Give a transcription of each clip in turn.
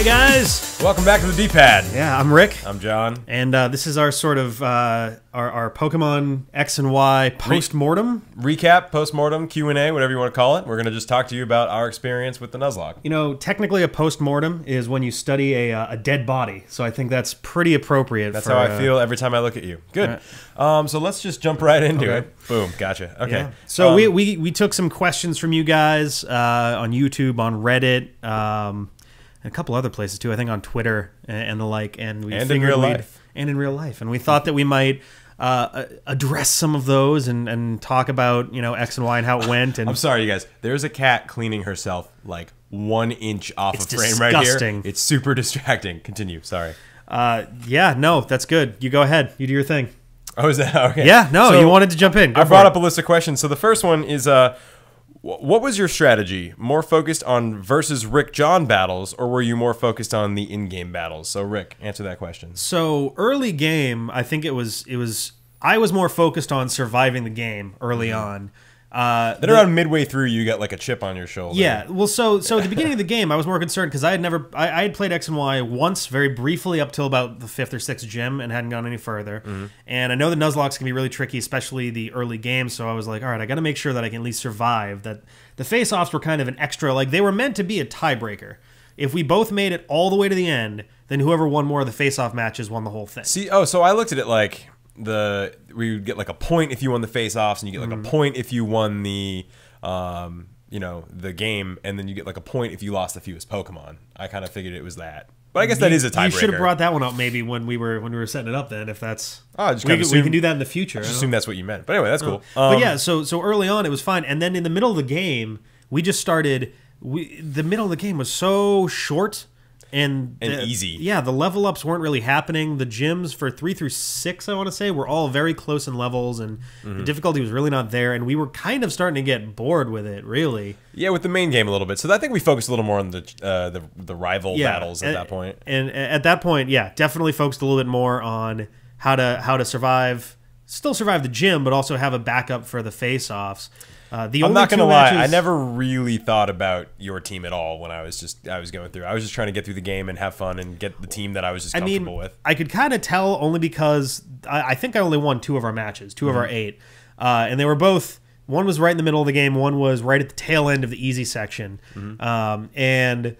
Hey guys! Welcome back to the D-Pad. Yeah, I'm Rick. I'm John. And this is our sort of, our Pokemon X and Y post-mortem. Recap, post-mortem, Q&A, whatever you want to call it. We're going to just talk to you about our experience with the Nuzlocke. You know, technically a post-mortem is when you study a dead body. So I think that's pretty appropriate. That's how I feel every time I look at you. Good. Right. So let's just jump right into it. Boom. Gotcha. Okay. Yeah. So we took some questions from you guys on YouTube, on Reddit, and a couple other places too. I think on Twitter and the like. And we in real life. And in real life. And we thought that we might address some of those and talk about, you know, X and Y and how it went. And I'm sorry, you guys. There's a cat cleaning herself like 1 inch off of frame disgusting. right here. It's super distracting. Continue. Sorry. Yeah, no, that's good. You go ahead. You do your thing. Oh, is that okay? Yeah, no, so you wanted to jump in. I brought up a list of questions. So the first one is, what was your strategy? More focused on versus Rick John battles, or were you more focused on the in-game battles? So Rick, answer that question. So early game, I think I was more focused on surviving the game early on. Then around midway through, you got like a chip on your shoulder. Yeah, well, so at the beginning of the game, I was more concerned because I had played X and Y once, very briefly, up till about the 5th or 6th gym, and hadn't gone any further. And I know the Nuzlocke's can be really tricky, especially the early game. So I was like, all right, I got to make sure that I can at least survive. That the face-offs were kind of an extra, like they were meant to be a tiebreaker. If we both made it all the way to the end, then whoever won more of the face-off matches won the whole thing. See, so I looked at it like we would get like a point if you won the face-offs, and you get like a point if you won the you know, the game, and then you get like a point if you lost the fewest Pokemon. I kind of figured it was that, but I guess that is a tiebreaker. You should have brought that one up maybe when we were setting it up. Then if that's we can do that in the future. I just assume that's what you meant. But anyway, that's cool. But yeah, so early on it was fine, and then in the middle of the game we just started. The middle of the game was so short. And easy. Yeah, the level ups weren't really happening. The gyms for 3 through 6, I want to say, were all very close in levels, and the difficulty was really not there. And we were kind of starting to get bored with it, really. Yeah, with the main game a little bit. So I think we focused a little more on the rival battles at that point. And at that point, yeah, definitely focused a little bit more on how to survive, still survive the gym, but also have a backup for the face-offs. I'm not gonna lie, I never really thought about your team at all when I was going through. I was just trying to get through the game and have fun and get the team that I was just comfortable with. I could kind of tell only because I think I only won 2 of our matches, 2 of our 8, and they were both. One was right in the middle of the game. One was right at the tail end of the easy section, and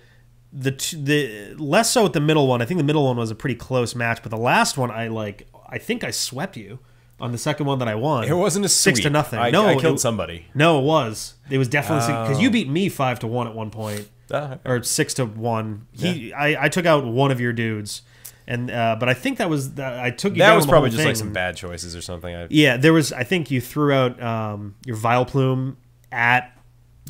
the less so at the middle one. I think the middle one was a pretty close match, but the last one I think I swept you. On the second one that I won, it wasn't a sweep. 6-0. I killed somebody. No, it was. It was definitely because you beat me 5-1 at one point, okay. or 6-1. Yeah. I took out one of your dudes, and but I think that was I took you. That down was the probably whole just thing. like some bad choices or something. Yeah, there was. I think you threw out your Vileplume at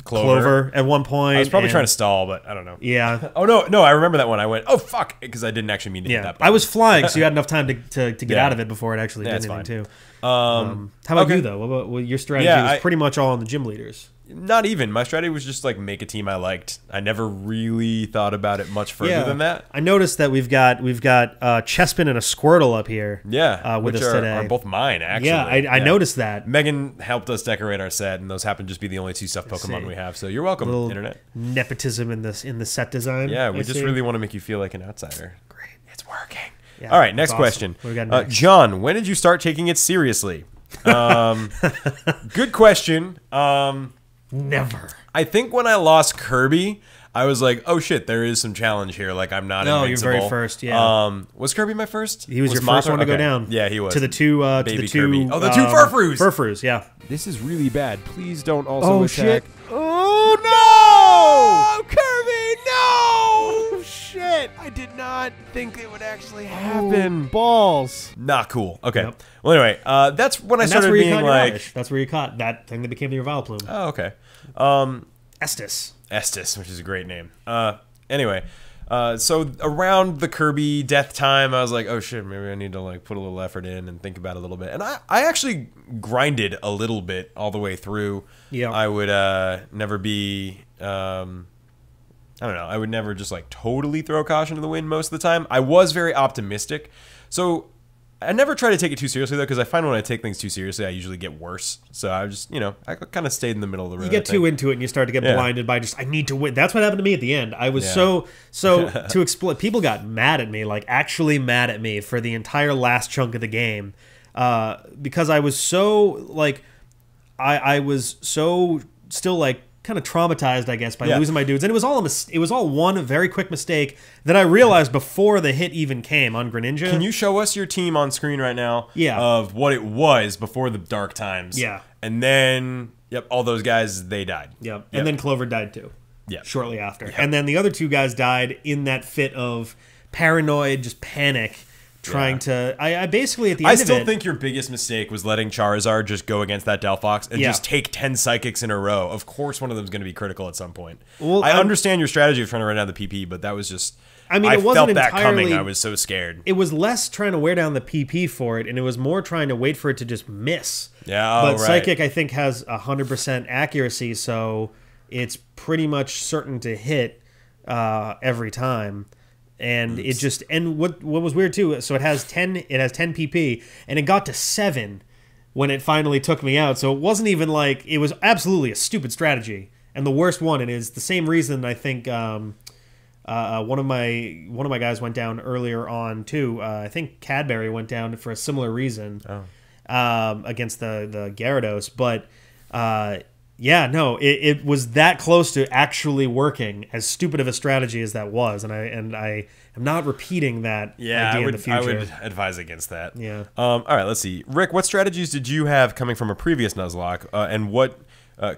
Clover at one point. I was probably trying to stall, but I don't know. Yeah. Oh no, I remember that one. I went, oh fuck, because I didn't actually mean to hit that button. I was flying, so you had enough time to get out of it before it actually did anything too. How about you though? What about your strategy? Was pretty much all on the gym leaders. Not even. My strategy was just like make a team I liked. I never really thought about it much further than that. I noticed that we've got Chespin and a Squirtle up here. Yeah, with which us today. Are both mine actually. Yeah, I noticed that. Megan helped us decorate our set, and those happen to just be the only 2 stuffed Pokemon we have. So you're welcome, internet. Nepotism in the set design. Yeah, we just really want to make you feel like an outsider. Great, it's working. Yeah, all right, next awesome. question. What we got next? John, when did you start taking it seriously? Good question. Never. I think when I lost Kirby, I was like, oh shit, there is some challenge here. Like I'm not invincible. You're very first, yeah. Was Kirby my first? He was your first one to go down. Yeah, he was. To the 2 Baby to the 2 Kirby. Oh, the 2 Furfroos. Furfroos, yeah. This is really bad. Please don't also attack. Shit. Oh no! Oh, Kirby, no! Oh, shit. I did not think it would actually happen. Balls. Not cool. Okay. Yep. Well, anyway, that's when I started being like... That's where you caught that thing that became your Vileplume. Oh, okay. Estus, which is a great name. Anyway, so around the Kirby death time, I was like, oh shit, maybe I need to like put a little effort in and think about it a little bit. And I actually grinded a little bit all the way through. Yeah. I would never be... I don't know. I would never just like totally throw caution to the wind most of the time. I was very optimistic. So I never try to take it too seriously, though, because I find when I take things too seriously, I usually get worse. So I just, I kind of stayed in the middle of the road. You get too into it and you start to get blinded by just, I need to win. That's what happened to me at the end. I was so to explain, people got mad at me, like actually mad at me for the entire last chunk of the game because I was so, like, I was so still, like, kind of traumatized, I guess, by losing my dudes, and it was all one very quick mistake that I realized before the hit even came on Greninja. Can you show us your team on screen right now? Yeah. Of what it was before the dark times. Yeah. And then, all those guys, they died. Yep. And then Clover died too. Yeah. Shortly after. Yep. And then the other two guys died in that fit of paranoid, just panic. Trying to, I basically at the end of it, I still think your biggest mistake was letting Charizard just go against that Delphox and just take 10 Psychics in a row. Of course, one of them is going to be critical at some point. Well, I understand your strategy of trying to run down the PP, but that was just. I mean, it wasn't felt that coming. I was so scared. It was less trying to wear down the PP for it, and it was more trying to wait for it to just miss. Yeah, but Psychic, I think, has 100% accuracy, so it's pretty much certain to hit every time. And it just, and what was weird too, so it has 10 PP, and it got to 7 when it finally took me out. So it wasn't even like, it was absolutely a stupid strategy, and the worst one. And it's the same reason I think one of my guys went down earlier on too. I think Cadbury went down for a similar reason against the Gyarados, but. Yeah, no, it was that close to actually working, as stupid of a strategy as that was, and I am not repeating that idea in the future. I would advise against that. Yeah. All right, let's see. Rick, what strategies did you have coming from a previous Nuzlocke, and what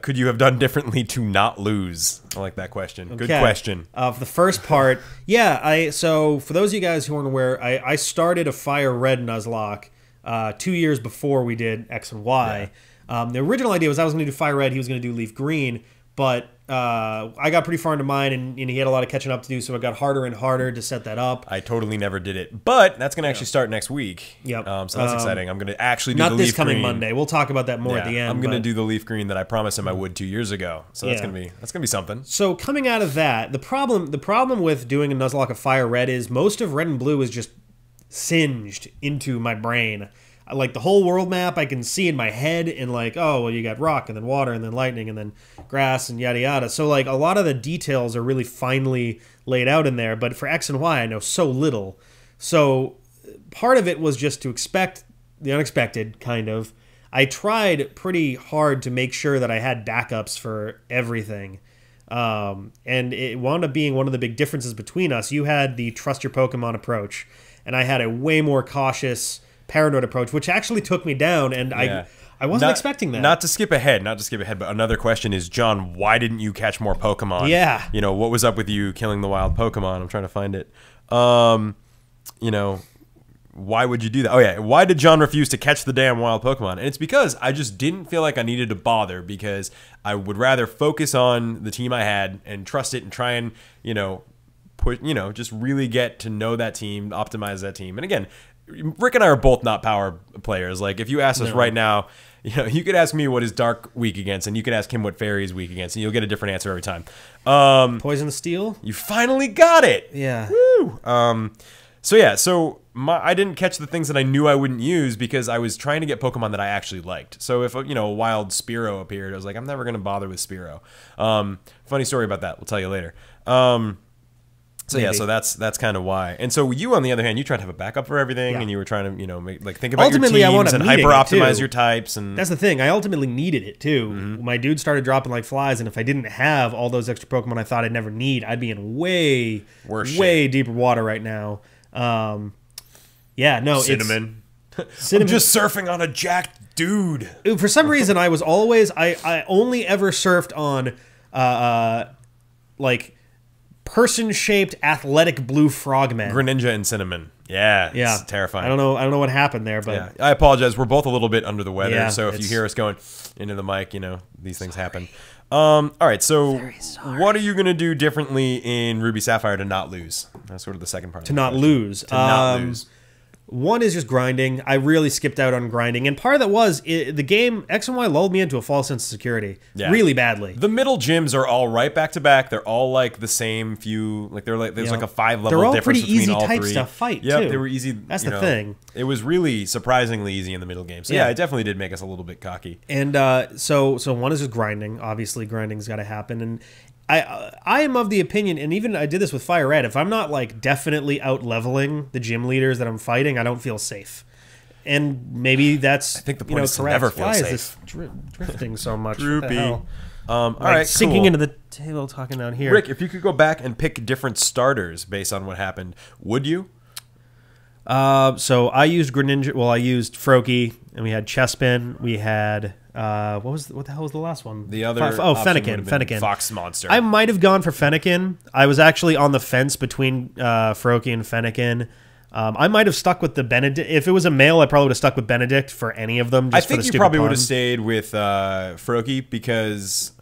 could you have done differently to not lose? I like that question. Okay. Good question. For the first part, so for those of you guys who aren't aware, I started a Fire Red Nuzlocke 2 years before we did X and Y. Yeah. The original idea was I was going to do Fire Red, he was going to do Leaf Green, but I got pretty far into mine, and he had a lot of catching up to do, so it got harder and harder to set that up. I totally never did it, but that's going to actually start next week. Yep. So that's exciting. I'm going to actually do the Leaf Green. Not this coming Monday. We'll talk about that more at the end. I'm going to do the Leaf Green that I promised him I would 2 years ago. So that's going to be something. So coming out of that, the problem with doing a Nuzlocke of Fire Red is most of Red and Blue is just singed into my brain. Like the whole world map I can see in my head, and like, oh, well, you got rock and then water and then lightning and then grass and yada yada. So like a lot of the details are really finely laid out in there, but for X and Y I know so little. So part of it was just to expect the unexpected, kind of. I tried pretty hard to make sure that I had backups for everything. And it wound up being one of the big differences between us. You had the trust your Pokemon approach, and I had a way more cautious paranoid approach, which actually took me down, and I wasn't expecting that. Not to skip ahead, but another question is, John, why didn't you catch more Pokemon? Yeah. What was up with you killing the wild Pokemon? I'm trying to find it. Why would you do that? Oh yeah, why did John refuse to catch the damn wild Pokemon? And it's because I just didn't feel like I needed to bother, because I would rather focus on the team I had and trust it and try and, just really get to know that team, optimize that team. And again, Rick and I are both not power players. Like, if you ask us right now, you could ask me what is Dark weak against, and you could ask him what Fairy is weak against, and you'll get a different answer every time. Poison Steel? You finally got it! Yeah. Woo! I didn't catch the things that I knew I wouldn't use because I was trying to get Pokemon that I actually liked. So if, a wild Spearow appeared, I was like, I'm never going to bother with Spearow. Funny story about that. We'll tell you later. So that's kind of why. And so you, on the other hand, you tried to have a backup for everything, and you were trying to think about ultimately, your teams and hyper optimize your types. And that's the thing. I ultimately needed it too. Mm-hmm. My dude started dropping like flies, and if I didn't have all those extra Pokemon I thought I'd never need, I'd be in way deeper water right now. Cinnamon. I'm just surfing on a jacked dude. For some reason, I was always I only ever surfed on person-shaped athletic blue frogmen. Greninja and Cinnamon. Yeah. It's terrifying. I don't know what happened there, but I apologize. We're both a little bit under the weather, so if you hear us going into the mic, these things happen. All right, so what are you going to do differently in Ruby Sapphire to not lose? That's sort of the second part. To not lose. One is just grinding. I really skipped out on grinding, and part of that was the game X and Y lulled me into a false sense of security, really badly. The middle gyms are all right back to back. They're all like the same few. Like they're like there's like a 5-level difference between all three. They're all pretty easy types to fight. Yep, too. They were easy. That's the thing. It was really surprisingly easy in the middle game. So yeah, it definitely did make us a little bit cocky. And so one is just grinding. Obviously, grinding's got to happen, and I am of the opinion, and even I did this with Fire Red, if I'm not like definitely out leveling the gym leaders that I'm fighting, I don't feel safe. And maybe that's, I think the point is to correct. never feel Why safe. Is this drifting so much? Droopy. What the hell? All right, sinking into the table, talking down here. Rick, if you could go back and pick different starters based on what happened, would you? So I used Greninja. Well, I used Froakie, and we had Chespin. We had what the hell was the last one? The other Fennekin. Fox Monster. I might have gone for Fennekin. I was actually on the fence between Froakie and Fennekin. I might have stuck with the Benedict. If it was a male, I probably would have stuck with Benedict for any of them. Just I think for the you probably would have stayed with Froakie because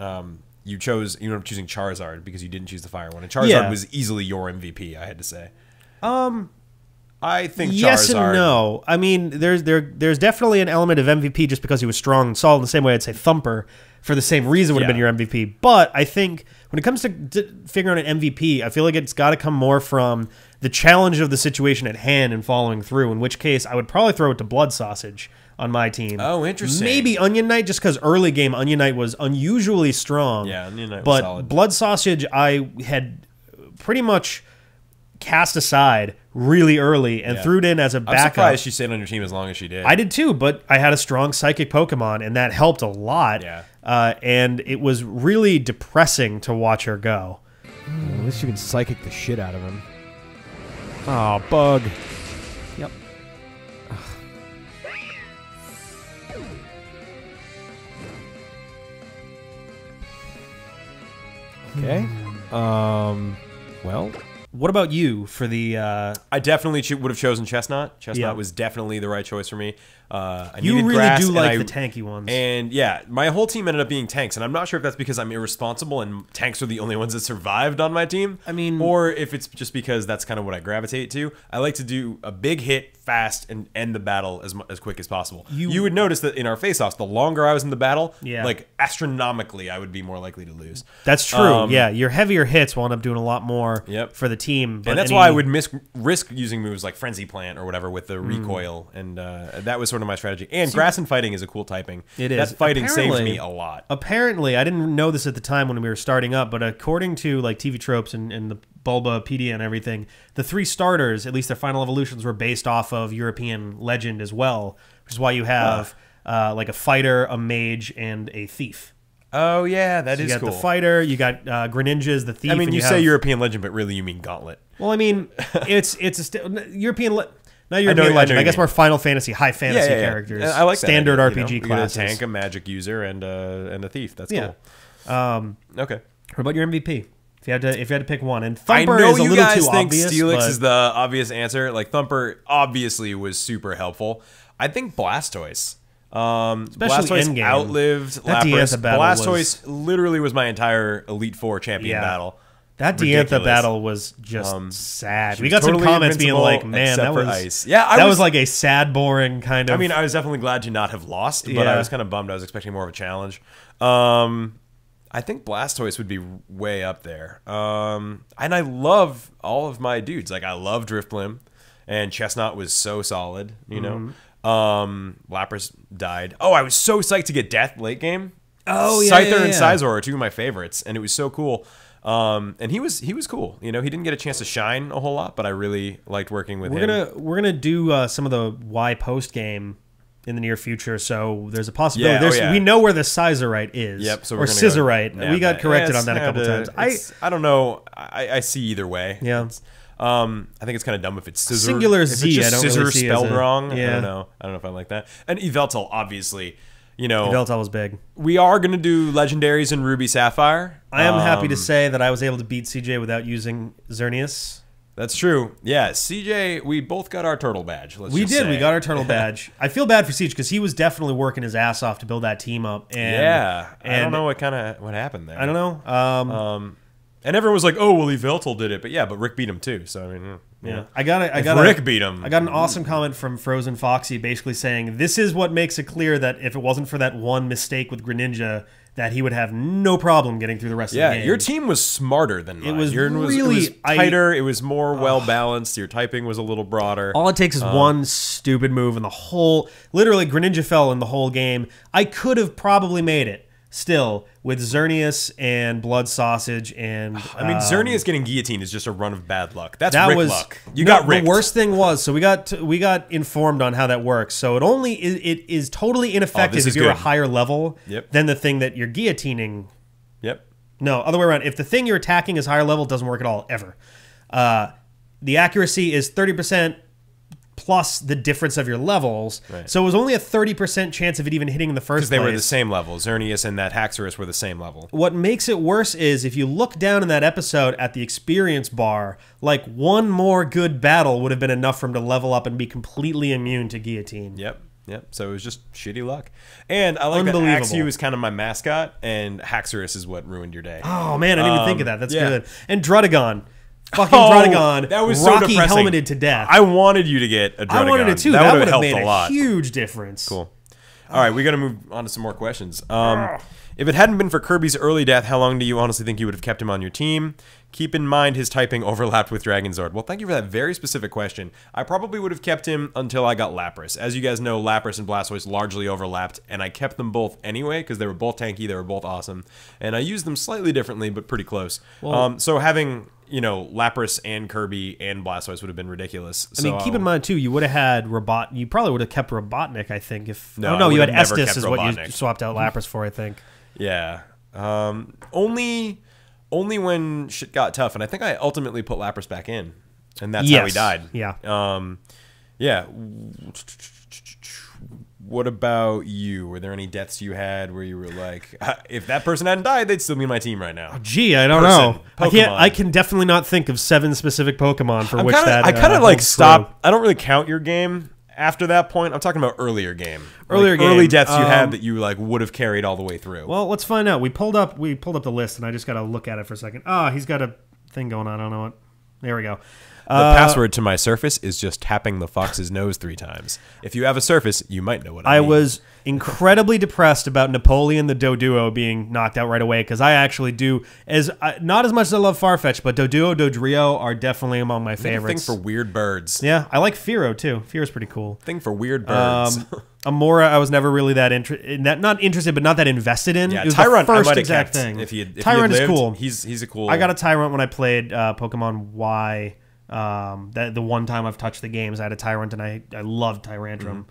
you ended up choosing Charizard because you didn't choose the fire one, and Charizard was easily your MVP. I had to say. I think Charizard. Yes and no. I mean, there's definitely an element of MVP just because he was strong and solid. In the same way, I'd say Thumper for the same reason would have been your MVP. But I think when it comes to figuring out an MVP, I feel like it's got to come more from the challenge of the situation at hand and following through. In which case, I would probably throw it to Blood Sausage on my team. Oh, interesting. Maybe Onion Knight, just because early game Onion Knight was unusually strong. Yeah, Onion Knight was solid. But Blood Sausage, I had pretty much cast aside really early and threw it in as a backup. I'm surprised she stayed on your team as long as she did. I did too, but I had a strong psychic Pokemon, and that helped a lot. Yeah. And it was really depressing to watch her go. At least you can psychic the shit out of him. Oh, bug. Yep. Okay. Well, what about you for the... I definitely would have chosen Chestnut. Chestnut was definitely the right choice for me. I you needed really grass, do like and the tanky ones. And yeah, my whole team ended up being tanks, and I'm not sure if that's because I'm irresponsible and tanks are the only ones that survived on my team. I mean... Or if it's just because that's kind of what I gravitate to. I like to do a big hit fast and end the battle as quick as possible. You would notice that in our face-offs, the longer I was in the battle, like astronomically, I would be more likely to lose. That's true. Yeah, your heavier hits will end up doing a lot more for the team. But and that's why I would risk using moves like Frenzy Plant or whatever with the recoil, and that was sort of my strategy. And Grass and Fighting is a cool typing. It is. That fighting saved me a lot. Apparently, I didn't know this at the time when we were starting up, but according to like TV Tropes and the Bulbapedia and everything, the 3 starters, at least their final evolutions, were based off of European legend as well, which is why you have like a fighter, a mage, and a thief. Oh yeah, that is cool. You got the fighter, you got Greninja's, the thief. I mean, you say European legend, but really you mean Gauntlet. Well, I mean, it's a European. Not European legend. I guess more Final Fantasy, high fantasy characters. I like standard that, RPG classes. A tank, a magic user, and a thief. That's cool. Okay. What about your MVP? If you had to pick one, and Thumper I know is a you little guys too think obvious. Steelix is the obvious answer. Like Thumper obviously was super helpful. I think Blastoise. Blastoise endgame. Outlived Lapras. Blastoise literally was my entire Elite Four champion battle. That Diantha battle was just sad. We got some comments being like, "Man, that was ice." Yeah, that was like a sad, boring kind of. I mean, I was definitely glad to not have lost, but I was kind of bummed. I was expecting more of a challenge. I think Blastoise would be way up there. And I love all of my dudes. Like I love Drifblim, and Chestnut was so solid. You know, Lapras died. Oh, I was so psyched to get Death late game. Oh yeah, Scyther and Scizor are 2 of my favorites, and it was so cool. And he was cool. You know, he didn't get a chance to shine a whole lot, but I really liked working with him. We're gonna do some of the Y post game in the near future, so there's a possibility. We know where the Scissorite is. Yep. So or Scissorite. We got corrected on that a couple times. I don't know. I see either way. Yeah. I think it's kind of dumb if it's scissor. Singular Z. If it's just I don't scissor really see spelled wrong. Yeah. I don't know. I don't know if I like that. And Yveltal, obviously. You know, Yveltal was big. We are going to do legendaries in Ruby Sapphire. I am happy to say that I was able to beat CJ without using Xerneas. That's true. Yeah, CJ, we both got our turtle badge. We got our turtle badge. I feel bad for Siege because he was definitely working his ass off to build that team up. And, I don't know what happened there. I don't know. And everyone was like, "Oh, well, Yveltal did it," but yeah, but Rick beat him too. So I mean, Yeah, Rick beat him. I got an awesome comment from Frozen Foxy, basically saying this is what makes it clear that if it wasn't for that one mistake with Greninja, that he would have no problem getting through the rest of the game. Yeah, your team was smarter than mine. It was Yours really it was tighter. It was more well balanced. Your typing was a little broader. All it takes is one stupid move, and the whole literally Greninja fell in the whole game. I could have probably made it. Still, with Xerneas and Blood Sausage and... I mean, Xerneas getting guillotined is just a run of bad luck. That that Rick was luck. You got ricked. The worst thing was, so we got informed on how that works. So it is totally ineffective if you're a higher level than the thing that you're guillotining. Yep. No, other way around. If the thing you're attacking is higher level, it doesn't work at all, ever. The accuracy is 30%... plus the difference of your levels. Right. So it was only a 30% chance of it even hitting in the first place. Because they were the same level. Xerneas and that Haxorus were the same level. What makes it worse is if you look down in that episode at the experience bar, like one more good battle would have been enough for him to level up and be completely immune to guillotine. Yep. So it was just shitty luck. And I like that Axew is kind of my mascot, and Haxorus is what ruined your day. Oh, man, I didn't even think of that. That's good. And Drudagon. Fucking Drudagon, that was Rocky so depressing. helmeted to death. I wanted you to get a Drudagon. I wanted it too. That would have helped helped a lot. Huge difference. Cool. All right, we got to move on to some more questions. If it hadn't been for Kirby's early death, how long do you honestly think you would have kept him on your team? Keep in mind his typing overlapped with Dragonzord. Well, thank you for that very specific question. I probably would have kept him until I got Lapras. As you guys know, Lapras and Blastoise largely overlapped, and I kept them both anyway because they were both tanky, they were both awesome, and I used them slightly differently, but pretty close. Well, so having... Lapras and Kirby and Blastoise would have been ridiculous. I mean, keep in mind too, you would have had You probably would have kept Robotnik, I think. If no, you had Estus is what you swapped out Lapras for, I think. Yeah, only when shit got tough, and I think I ultimately put Lapras back in, and that's how he died. Yeah. Yeah. What about you? Were there any deaths you had where you were like, if that person hadn't died, they'd still be my team right now? Oh, gee, I don't know. I can definitely not think of 7 specific Pokemon for which that. I kind of like stop. I don't really count your game after that point. I'm talking about earlier game. Early deaths you had that you like would have carried all the way through. Well, let's find out. We pulled up the list, and I just got to look at it for a second. He's got a thing going on. I don't know what. There we go. The password to my Surface is just tapping the fox's nose 3 times. If you have a Surface, you might know what I mean. I was incredibly depressed about Napoleon the Doduo being knocked out right away because I actually do, not as much as I love Farfetch, but Doduo, Dodrio are definitely among my favorites. Thing for weird birds. Yeah, I like Fearow too. Fearow's pretty cool. Thing for weird birds. Amora, I was never really that not interested, but not that invested in. Yeah, it was Tyrant, the first I might have exact kept thing. If Tyrant he had lived, is cool. He's a cool. I got a Tyrant when I played Pokemon Y. The one time I've touched the games, I had a Tyrant, and I loved Tyrantrum.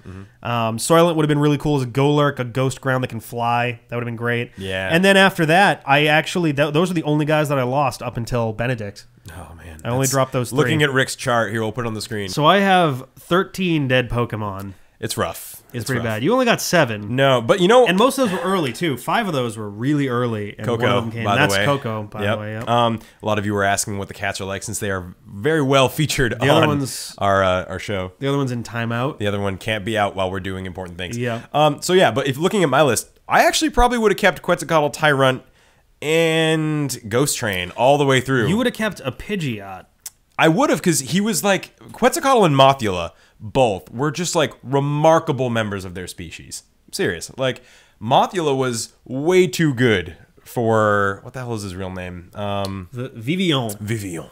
Soylent would have been really cool as a Golurk, a Ghost Ground that can fly. That would have been great. Yeah. And then after that, I actually those are the only guys that I lost up until Benedict. Oh man, I only dropped those 3. Looking at Rick's chart here, we'll put it on the screen. So I have 13 dead Pokemon. It's rough. It's pretty bad. You only got 7. No, but and most of those were early too. 5 of those were really early. And Coco, one of them came. by the way. That's Coco, by the way. Yep. A lot of you were asking what the cats are like since they are very well featured on our show. The other one's in timeout. The other one can't be out while we're doing important things. Yeah. But if looking at my list, I actually probably would have kept Quetzalcoatl, Tyrant, and Ghost Train all the way through. You would have kept a Pidgeot. I would have, because he was like Quetzalcoatl and Mothula. Both were just like remarkable members of their species. Serious. Like Mothula was way too good for what the hell is his real name? Vivillon. Vivillon.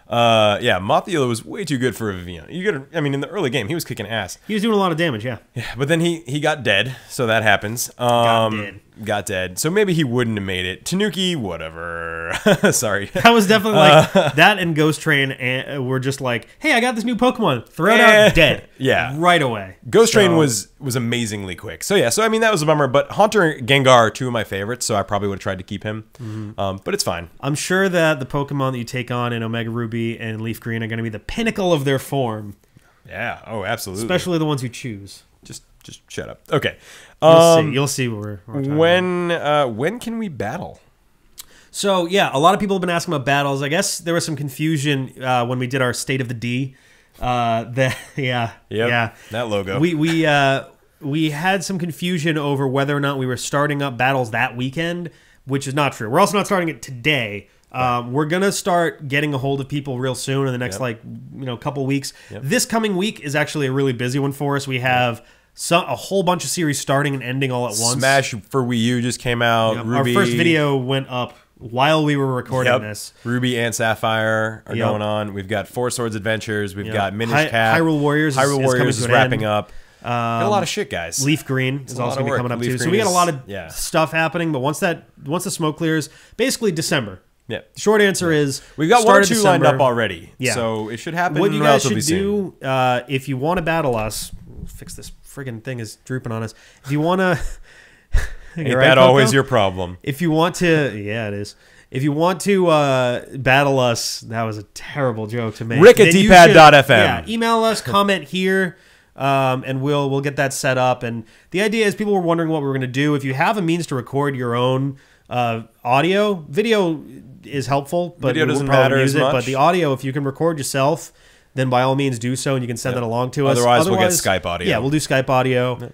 Yeah, Mothula was way too good for a Vivillon. In the early game, he was kicking ass. He was doing a lot of damage, yeah. Yeah, but then he got dead, so that happens. Got dead. So maybe he wouldn't have made it. Tanuki, whatever. Sorry. That was definitely like that and Ghost Train were just like, hey, I got this new Pokemon. Throw it out, dead. Yeah. Right away. Ghost Train was amazingly quick. So yeah, that was a bummer. But Haunter and Gengar are 2 of my favorites, so I probably would have tried to keep him. But it's fine. I'm sure that the Pokemon that you take on in Omega Ruby and Leaf Green are going to be the pinnacle of their form. Yeah. Oh, absolutely. Especially the ones you choose. Just shut up. Okay. You'll see what we're talking about. When can we battle? So, yeah, a lot of people have been asking about battles. I guess there was some confusion when we did our State of the D. That logo. We had some confusion over whether or not we were starting up battles that weekend, which is not true. We're also not starting it today. We're gonna start getting a hold of people real soon in the next couple weeks. This coming week is actually a really busy one for us. We have a whole bunch of series starting and ending all at once. Smash for Wii U just came out. Ruby, our first video went up while we were recording this. Ruby and Sapphire are going on. We've got Four Swords Adventures. We've got Minish Cap. Hyrule Warriors is wrapping up. Got a lot of shit, guys. Leaf Green is also going to be coming up too. So we got a lot of stuff happening. But once the smoke clears, basically December. Yeah. The short answer is we've got 1 or 2 lined up already. Yeah. So it should happen. What you guys should do if you want to battle us, fix this friggin' thing is drooping on us. If you want to, ain't that always your problem? If you want to, yeah, it is. If you want to battle us, that was a terrible joke to make. Rick@dpad.fm. Yeah, email us, comment here, and we'll get that set up. And the idea is people were wondering what we were going to do. If you have a means to record your own audio, video is helpful, but video doesn't matter as much. But the audio, if you can record yourself, then by all means do so, and you can send that along to us. Otherwise, we'll get Skype audio. Yeah, we'll do Skype audio.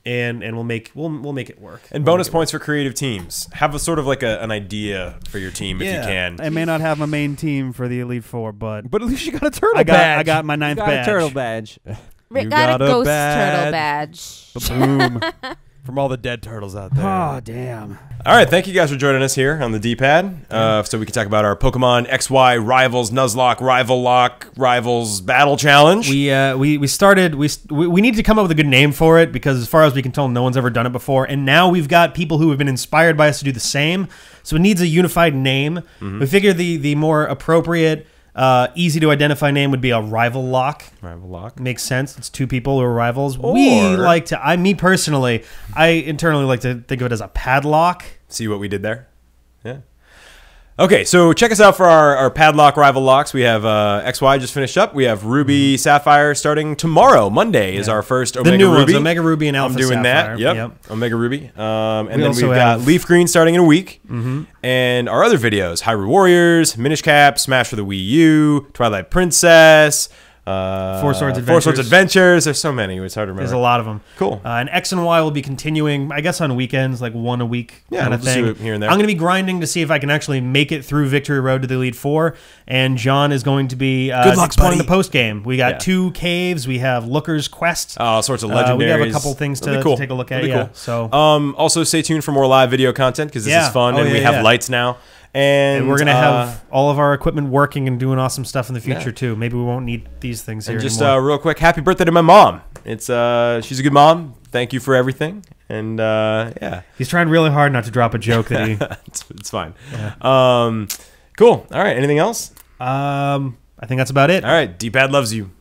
And we'll make it work. And bonus points for creative teams. Have a sort of like an idea for your team if you can. I may not have a main team for the Elite Four, but at least you got a turtle badge. I got my 9th badge. A turtle badge. Rick got a ghost turtle badge. Boom. From all the dead turtles out there. Oh, damn. All right, thank you guys for joining us here on the D-Pad, so we can talk about our Pokemon XY Rivals Nuzlocke Rival Lock Rivals Battle Challenge. We started. We need to come up with a good name for it because, as far as we can tell, no one's ever done it before. And now we've got people who have been inspired by us to do the same. So it needs a unified name. We figure the more appropriate, easy to identify name would be a Rival Lock. Rival Lock makes sense. It's 2 people who are rivals. Me personally, I internally like to think of it as a padlock. See what we did there? Yeah. Okay, so check us out for our Padlock Rival Locks. We have XY just finished up. We have Ruby Sapphire starting tomorrow. Monday is our first Omega New Ruby. Ones, Omega Ruby and Alpha Sapphire. I'm doing Sapphire. that. Yep. Omega Ruby. And then we've got Leaf Green starting in a week. And our other videos, Hyrule Warriors, Minish Cap, Smash for the Wii U, Twilight Princess, Four Swords Adventures. There's so many. It's hard to remember. There's a lot of them. Cool. And X and Y will be continuing, I guess, on weekends, like 1 a week kind of thing. Here and there. I'm going to be grinding to see if I can actually make it through Victory Road to the Elite Four. And John is going to be exploring the post game. We got 2 caves. We have Looker's Quest. All sorts of legendaries. We have a couple things to take a look at. Cool. So also stay tuned for more live video content because this is fun and we have lights now. And we're going to have all of our equipment working and doing awesome stuff in the future, too. Maybe we won't need these things here just anymore. Real quick, happy birthday to my mom. It's she's a good mom. Thank you for everything. And, yeah. He's trying really hard not to drop a joke that he... it's fine. Yeah. Cool. All right. Anything else? I think that's about it. All right. D-Pad loves you.